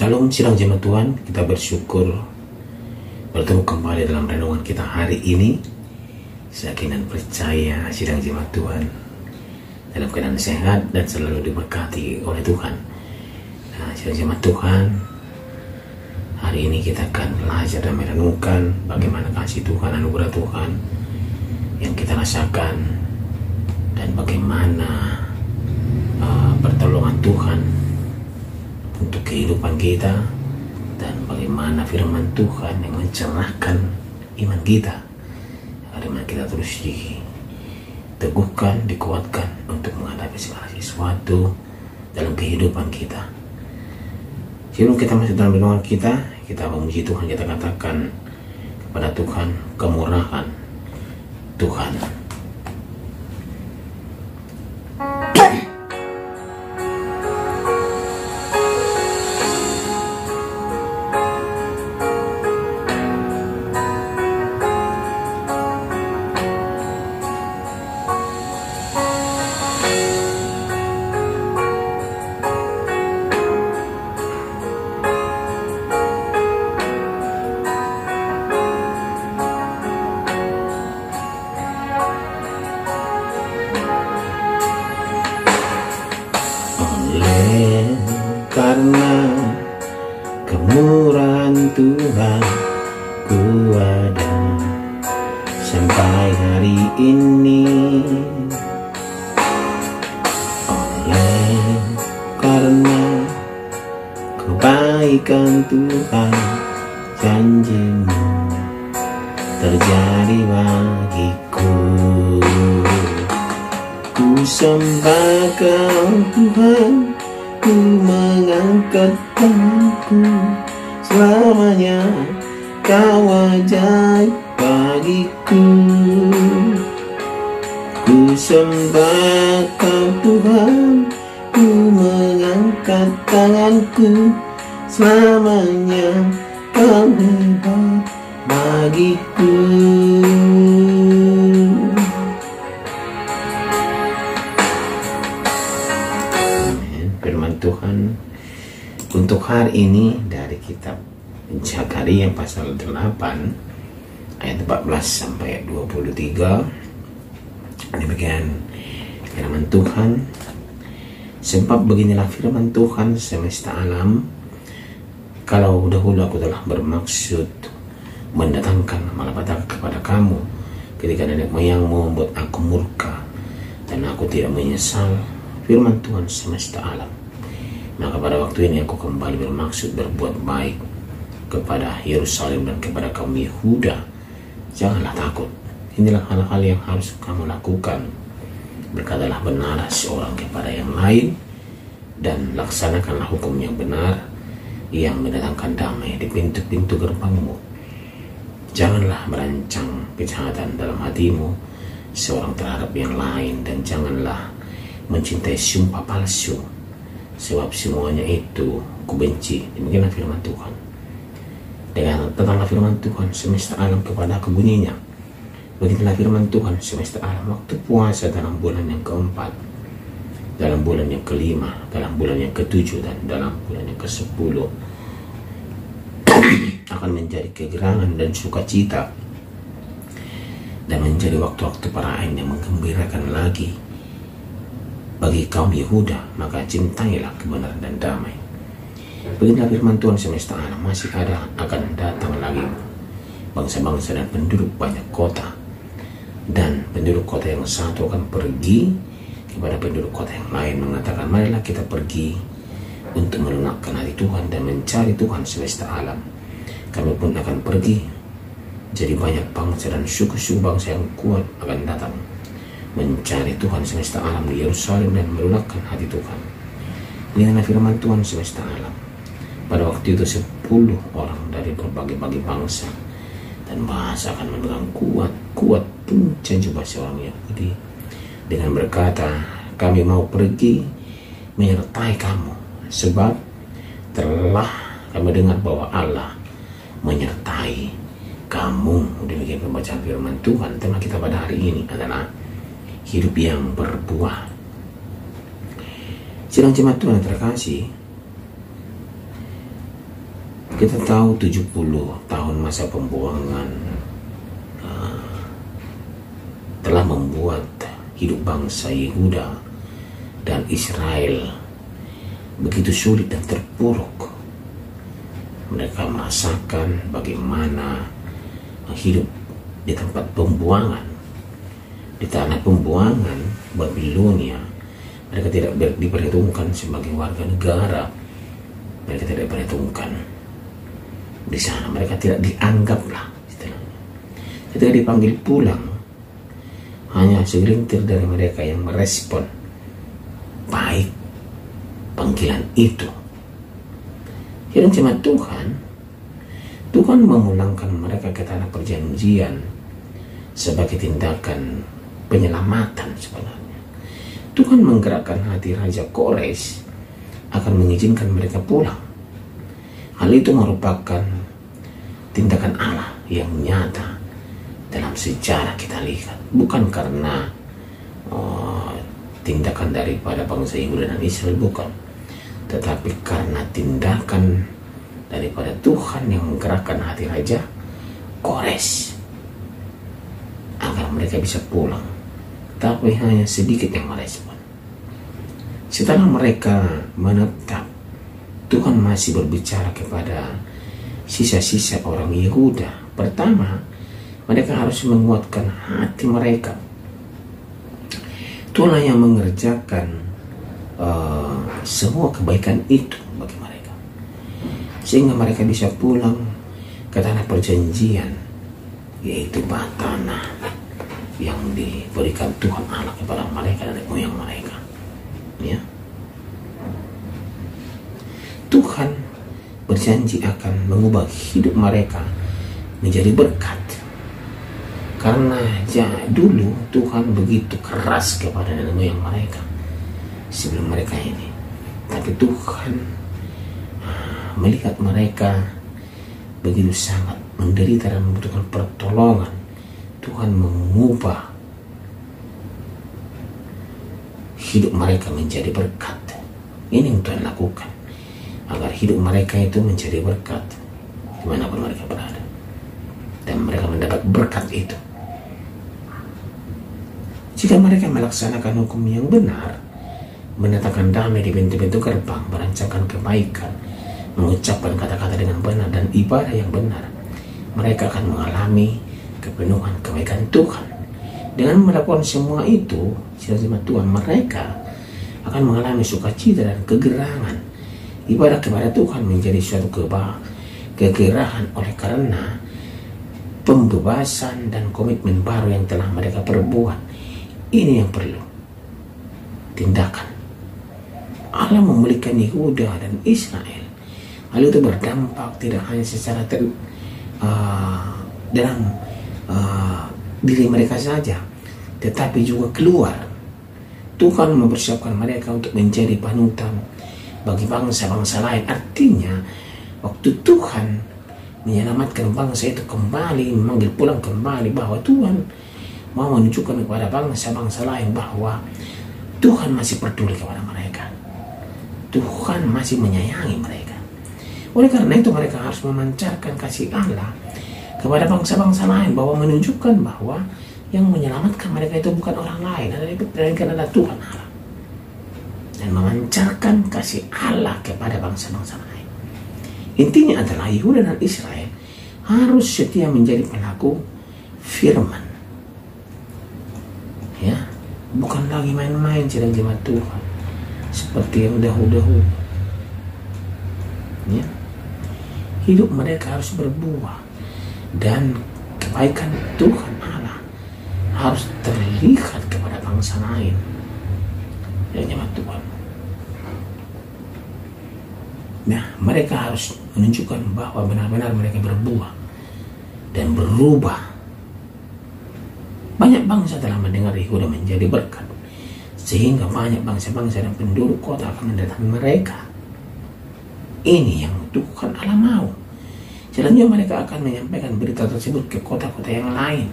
Shalom sidang jemaat Tuhan, kita bersyukur bertemu kembali dalam renungan kita hari ini. Saya yakin dan percaya sidang jemaat Tuhan dalam keadaan sehat dan selalu diberkati oleh Tuhan. Nah, sidang jemaat Tuhan, hari ini kita akan belajar dan merenungkan bagaimana kasih Tuhan, anugerah Tuhan yang kita rasakan, dan bagaimana pertolongan Tuhan untuk kehidupan kita, dan bagaimana firman Tuhan yang mencerahkan iman kita agar kita terus diteguhkan, dikuatkan untuk menghadapi segala sesuatu dalam kehidupan kita. Sebelum kita masuk dalam renungan kita memuji Tuhan, kita katakan kepada Tuhan kemurahan Tuhan. Karena kemurahan Tuhan ku ada sampai hari ini. Oleh karena kebaikan Tuhan, janji-Mu terjadi bagiku. Ku sembah Kau Tuhan, ku mengangkat tanganku, selamanya Kau ajaib bagiku. Ku sembah Kau Tuhan, ku mengangkat tanganku, selamanya Kau hebat bagiku. Firman Tuhan untuk hari ini dari kitab Zakaria pasal 8 ayat 14 sampai 23. Demikian firman Tuhan. Sebab beginilah firman Tuhan semesta alam, kalau dahulu aku telah bermaksud mendatangkan malapetaka kepada kamu ketika nenek moyangmu membuat aku murka, dan aku tidak menyesal, firman Tuhan semesta alam, maka pada waktu ini aku kembali bermaksud berbuat baik kepada Yerusalem dan kepada kaum Yehuda. Janganlah takut, inilah hal-hal yang harus kamu lakukan. Berkatalah benar seorang kepada yang lain, dan laksanakanlah hukum yang benar yang mendatangkan damai di pintu-pintu gerbangmu. Janganlah merancang kejahatan dalam hatimu seorang terhadap yang lain, dan janganlah mencintai sumpah palsu, sebab semuanya itu kubenci. Demikianlah firman Tuhan. Dengan tentanglah firman Tuhan semesta alam kepada aku bunyinya. Beginilah firman Tuhan semesta alam, waktu puasa dalam bulan yang keempat, dalam bulan yang kelima, dalam bulan yang ketujuh, dan dalam bulan yang ke-10 akan menjadi kegerangan dan sukacita, dan menjadi waktu-waktu perayaan yang menggembirakan lagi bagi kaum Yehuda. Maka cintailah kebenaran dan damai. Beginilah firman Tuhan semesta alam, masih ada akan datang lagi bangsa-bangsa dan penduduk banyak kota, dan penduduk kota yang satu akan pergi kepada penduduk kota yang lain, mengatakan, marilah kita pergi untuk melunakkan hati Tuhan dan mencari Tuhan semesta alam. Kami pun akan pergi. Jadi banyak bangsa dan suku-suku bangsa yang kuat akan datang mencari Tuhan semesta alam di Yerusalem dan melunakkan hati Tuhan. Ini adalah firman Tuhan semesta alam. Pada waktu itu 10 orang dari berbagai-bagai bangsa dan bahasa akan memegang kuat punca jubah seorang Yahudi dengan berkata, kami mau pergi menyertai kamu, sebab telah kami dengar bahwa Allah menyertai kamu. Demikian pembacaan firman Tuhan. Tema kita pada hari ini adalah hidup yang berbuah. Sidang jemaat Tuhan yang terkasih, Kita tahu 70 tahun masa pembuangan telah membuat hidup bangsa Yehuda dan Israel begitu sulit dan terpuruk. Mereka merasakan bagaimana hidup di tempat pembuangan, di tanah pembuangan Babilonia. Mereka tidak diperhitungkan sebagai warga negara. Mereka tidak diperhitungkan di sana. Mereka tidak dianggaplah istilahnya. Ketika dipanggil pulang, hanya segelintir dari mereka yang merespon baik panggilan itu. Jadi jemaat Tuhan memulangkan mereka ke tanah perjanjian sebagai tindakan penyelamatan sebenarnya. Tuhan menggerakkan hati Raja Kores akan mengizinkan mereka pulang. Hal itu merupakan tindakan Allah yang nyata dalam sejarah kita lihat. Bukan karena tindakan daripada bangsa Yehuda dan Israel, bukan. Tetapi karena tindakan daripada Tuhan yang menggerakkan hati Raja Kores agar mereka bisa pulang. Tapi hanya sedikit yang merespon. Setelah mereka menetap, Tuhan masih berbicara kepada sisa-sisa orang Yehuda. Pertama, mereka harus menguatkan hati mereka. Tuhan yang mengerjakan semua kebaikan itu bagi mereka, sehingga mereka bisa pulang ke tanah perjanjian, yaitu tanah yang diberikan Tuhan Allah kepada mereka dan moyang mereka. Ya. Tuhan berjanji akan mengubah hidup mereka menjadi berkat. Karena dulu Tuhan begitu keras kepada nenek moyang mereka sebelum mereka ini. Tapi Tuhan melihat mereka begitu sangat menderita dan membutuhkan pertolongan. Tuhan mengubah hidup mereka menjadi berkat. Ini yang Tuhan lakukan, agar hidup mereka itu menjadi berkat dimanapun mereka berada, dan mereka mendapat berkat itu. Jika mereka melaksanakan hukum yang benar, menetapkan damai di pintu-pintu gerbang, merancangkan kebaikan, mengucapkan kata-kata dengan benar dan ibadah yang benar, mereka akan mengalami kepenuhan kebaikan Tuhan. Dengan melakukan semua itu, jemaat Tuhan, mereka akan mengalami sukacita dan kegerangan. Ibadah kepada Tuhan menjadi suatu kegerahan oleh karena pembebasan dan komitmen baru yang telah mereka perbuat. Ini yang perlu tindakan. Allah memulihkan Yehuda dan Israel. Hal itu berdampak tidak hanya secara dalam diri mereka saja, tetapi juga keluar. Tuhan mempersiapkan mereka untuk menjadi panutan bagi bangsa-bangsa lain. Artinya, waktu Tuhan menyelamatkan bangsa itu kembali, memanggil pulang kembali, bahwa Tuhan mau menunjukkan kepada bangsa-bangsa lain bahwa Tuhan masih peduli kepada mereka. Tuhan masih menyayangi mereka. Oleh karena itu mereka harus memancarkan kasih Allah kepada bangsa-bangsa lain, bahwa menunjukkan bahwa yang menyelamatkan mereka itu bukan orang lain, melainkan adalah Tuhan Allah, dan memancarkan kasih Allah kepada bangsa-bangsa lain. Intinya adalah Yehuda dan Israel harus setia menjadi pelaku firman. Ya, bukan lagi main-main jemaat Tuhan seperti yang dahulu. Ya, hidup mereka harus berbuah, dan kebaikan Tuhan Allah harus terlihat kepada bangsa lain. Ya, jemaat Tuhan. Nah, mereka harus menunjukkan bahwa benar-benar mereka berbuah dan berubah. Banyak bangsa telah mendengar Yehuda menjadi berkat, sehingga banyak bangsa-bangsa dan penduduk kota akan mendatangi mereka. Ini yang Tuhan Allah mau. Selanjutnya mereka akan menyampaikan berita tersebut ke kota-kota yang lain,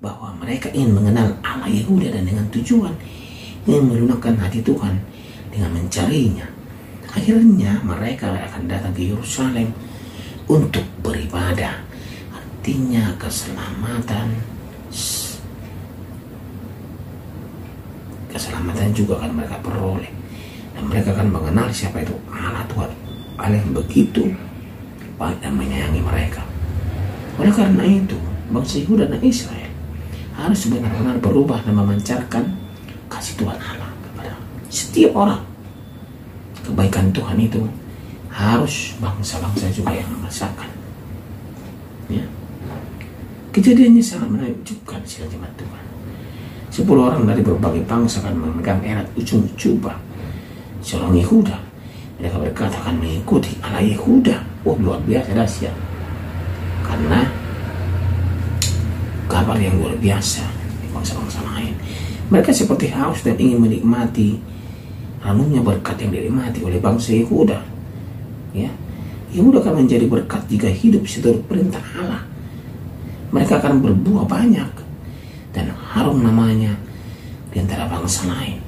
bahwa mereka ingin mengenal Allah Yehuda, dan dengan tujuan ingin melunakkan hati Tuhan dengan mencarinya. Akhirnya mereka akan datang ke Yerusalem untuk beribadah. Artinya keselamatan juga akan mereka peroleh, dan mereka akan mengenal siapa itu Allah Tuhan, Allah yang begitu baik dan menyayangi mereka. Oleh karena itu, bangsa Yehuda dan Israel harus benar-benar berubah dan memancarkan kasih Tuhan Allah kepada setiap orang. Kebaikan Tuhan itu harus bangsa-bangsa juga yang merasakan. Ya. Kejadiannya sangat menakjubkan sidang jemaat Tuhan. 10 orang dari berbagai bangsa akan memegang erat ujung jubah seorang Yehuda. Mereka berkata akan mengikuti Allah Yehuda. Luar biasa dahsyat. Karena kabar yang luar biasa di bangsa-bangsa lain. Mereka seperti haus dan ingin menikmati ranumnya berkat yang dinikmati oleh bangsa Yehuda. Ya, Yehuda akan menjadi berkat jika hidup seturut perintah Allah. Mereka akan berbuah banyak dan harum namanya di antara bangsa lain.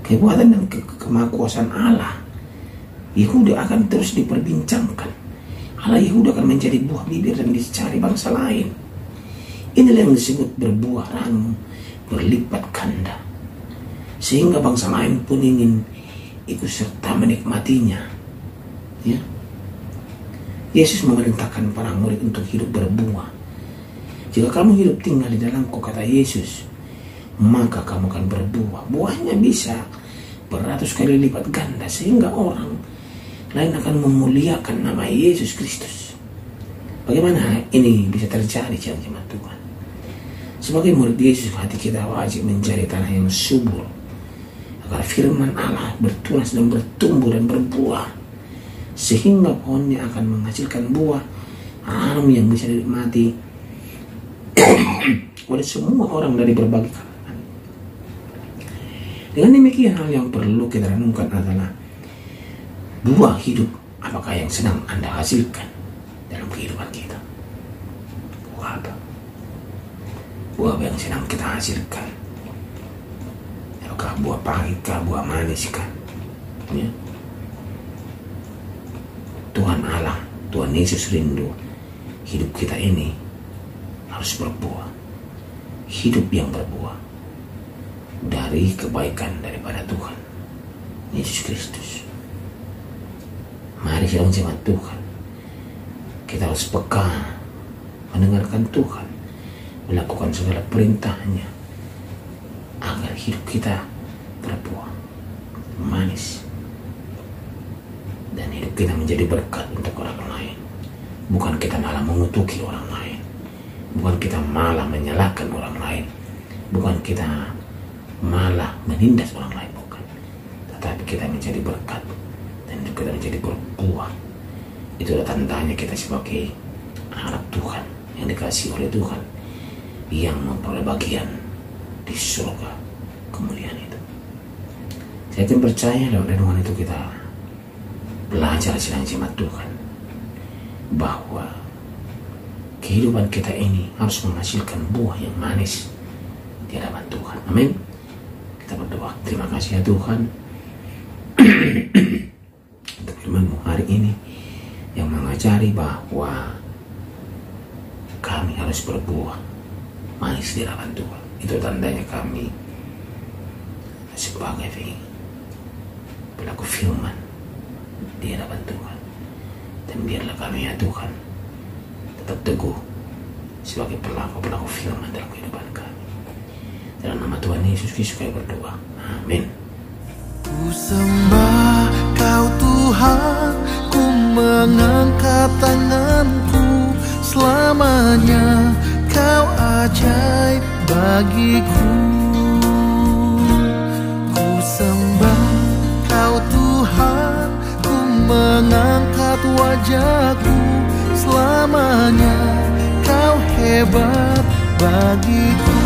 Kekuatan dan kemakuasaan Allah Yehuda akan terus diperbincangkan. Allah Yehuda akan menjadi buah bibir dan dicari bangsa lain. Inilah yang disebut berbuah ranum berlipat ganda, sehingga bangsa lain pun ingin ikut serta menikmatinya. Ya. Yesus memerintahkan para murid untuk hidup berbuah. Jika kamu hidup tinggal di dalamku, kata Yesus, maka kamu akan berbuah. Buahnya bisa beratus kali lipat ganda, sehingga orang lain akan memuliakan nama Yesus Kristus. Bagaimana ini bisa terjadi, jemaat Tuhan? Sebagai murid Yesus, hati kita wajib mencari tanah yang subur, agar firman Allah bertunas dan bertumbuh dan berbuah, sehingga pohonnya akan menghasilkan buah ranum yang bisa dinikmati oleh semua orang dari berbagai kalangan. Dengan demikian, hal yang perlu kita renungkan adalah buah hidup apakah yang sedang Anda hasilkan dalam kehidupan kita. Buah apa? Buah apa yang sedang kita hasilkan? Apakah buah pahit kah, buah manis kah? Ya. Tuhan Allah, Tuhan Yesus rindu hidup kita ini harus berbuah. Hidup yang berbuah dari kebaikan daripada Tuhan Yesus Kristus. Mari sidang jemaat Tuhan, kita harus peka mendengarkan Tuhan, melakukan segala perintahnya, agar hidup kita berbuah manis, dan hidup kita menjadi berkat untuk orang lain. Bukan kita malah mengutuki orang lain, bukan kita malah menyalahkan orang lain, bukan kita malah menindas orang lain, bukan. Tetapi kita menjadi berkat dan kita menjadi berbuah. Itu adalah tandanya kita sebagai anak Tuhan yang dikasihi oleh Tuhan, yang memperoleh bagian di surga kemuliaan itu. Saya yakin percaya dalam renungan itu kita belajar sidang jemaat Tuhan bahwa kehidupan kita ini harus menghasilkan buah yang manis di hadapan Tuhan. Amin. Kita berdoa. Terima kasih ya Tuhan untuk firman-Mu hari ini yang mengajari bahwa kami harus berbuah manis di hadapan Tuhan. Itu tandanya kami sebagai pelaku firman di hadapan Tuhan. Dan biarlah kami ya Tuhan tetap teguh sebagai pelaku firman dalam kehidupan kami. Dalam nama Tuhan Yesus Kristus kami berdoa. Amin. Ku sembah Kau Tuhan, ku mengangkat tanganku, selamanya Kau ajaib bagiku. Ku sembah Kau Tuhan, ku mengangkat wajahku, selamanya Kau hebat bagiku.